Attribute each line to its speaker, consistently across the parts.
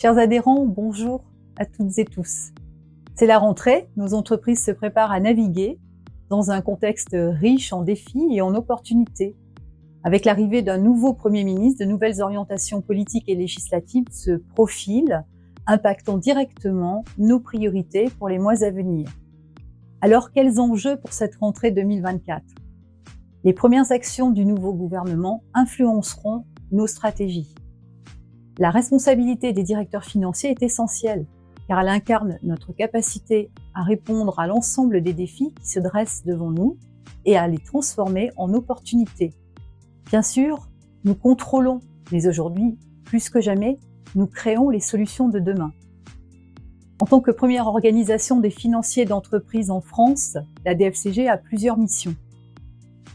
Speaker 1: Chers adhérents, bonjour à toutes et tous. C'est la rentrée, nos entreprises se préparent à naviguer dans un contexte riche en défis et en opportunités. Avec l'arrivée d'un nouveau Premier ministre, de nouvelles orientations politiques et législatives se profilent, impactant directement nos priorités pour les mois à venir. Alors, quels enjeux pour cette rentrée 2024 ? Les premières actions du nouveau gouvernement influenceront nos stratégies. La responsabilité des directeurs financiers est essentielle, car elle incarne notre capacité à répondre à l'ensemble des défis qui se dressent devant nous et à les transformer en opportunités. Bien sûr, nous contrôlons, mais aujourd'hui, plus que jamais, nous créons les solutions de demain. En tant que première organisation des financiers d'entreprise en France, la DFCG a plusieurs missions.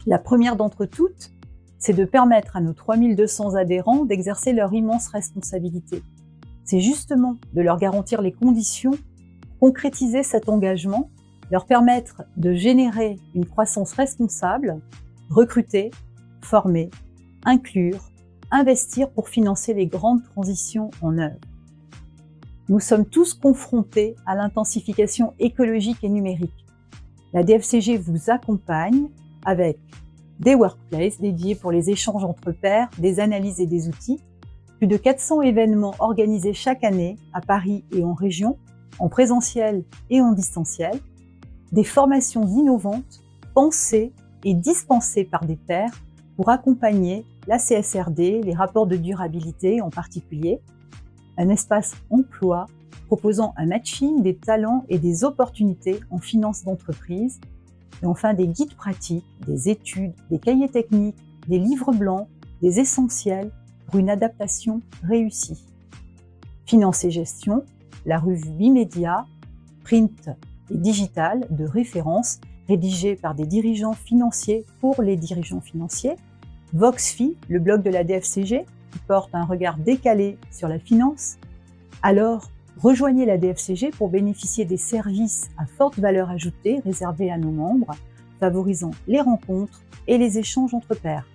Speaker 1: La première d'entre toutes, c'est de permettre à nos 3200 adhérents d'exercer leur immense responsabilité. C'est justement de leur garantir les conditions pour concrétiser cet engagement, leur permettre de générer une croissance responsable, recruter, former, inclure, investir pour financer les grandes transitions en œuvre. Nous sommes tous confrontés à l'intensification écologique et numérique. La DFCG vous accompagne avec des workplaces dédiés pour les échanges entre pairs, des analyses et des outils, plus de 400 événements organisés chaque année à Paris et en région, en présentiel et en distanciel, des formations innovantes, pensées et dispensées par des pairs pour accompagner la CSRD, les rapports de durabilité en particulier, un espace emploi proposant un matching des talents et des opportunités en finance d'entreprise, et enfin des guides pratiques, des études, des cahiers techniques, des livres blancs, des essentiels pour une adaptation réussie. Finance et gestion, la revue Bimédia, print et digital de référence rédigée par des dirigeants financiers pour les dirigeants financiers, VoxFi, le blog de la DFCG qui porte un regard décalé sur la finance. Alors, rejoignez la DFCG pour bénéficier des services à forte valeur ajoutée réservés à nos membres, favorisant les rencontres et les échanges entre pairs.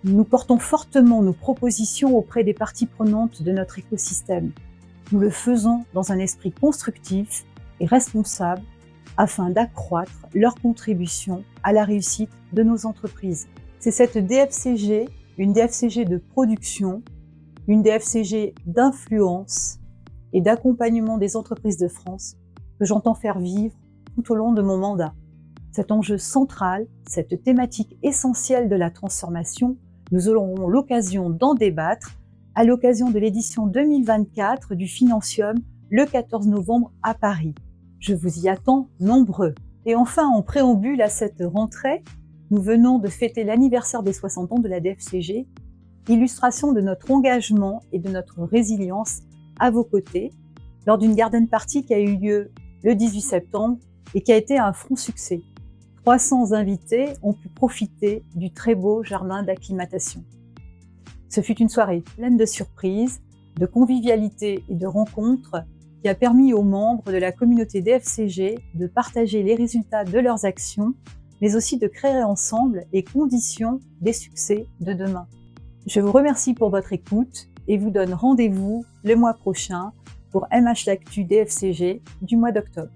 Speaker 1: Nous portons fortement nos propositions auprès des parties prenantes de notre écosystème. Nous le faisons dans un esprit constructif et responsable afin d'accroître leur contribution à la réussite de nos entreprises. C'est cette DFCG, une DFCG de production, une DFCG d'influence et d'accompagnement des entreprises de France que j'entends faire vivre tout au long de mon mandat. Cet enjeu central, cette thématique essentielle de la transformation, nous aurons l'occasion d'en débattre à l'occasion de l'édition 2024 du Financium le 14 novembre à Paris. Je vous y attends nombreux. Et enfin, en préambule à cette rentrée, nous venons de fêter l'anniversaire des 60 ans de la DFCG, illustration de notre engagement et de notre résilience à vos côtés, lors d'une garden party qui a eu lieu le 18 septembre et qui a été un franc succès. 300 invités ont pu profiter du très beau jardin d'acclimatation. Ce fut une soirée pleine de surprises, de convivialité et de rencontres qui a permis aux membres de la communauté DFCG de partager les résultats de leurs actions, mais aussi de créer ensemble les conditions des succès de demain. Je vous remercie pour votre écoute et vous donne rendez-vous le mois prochain pour MH L'Actu DFCG du mois d'octobre.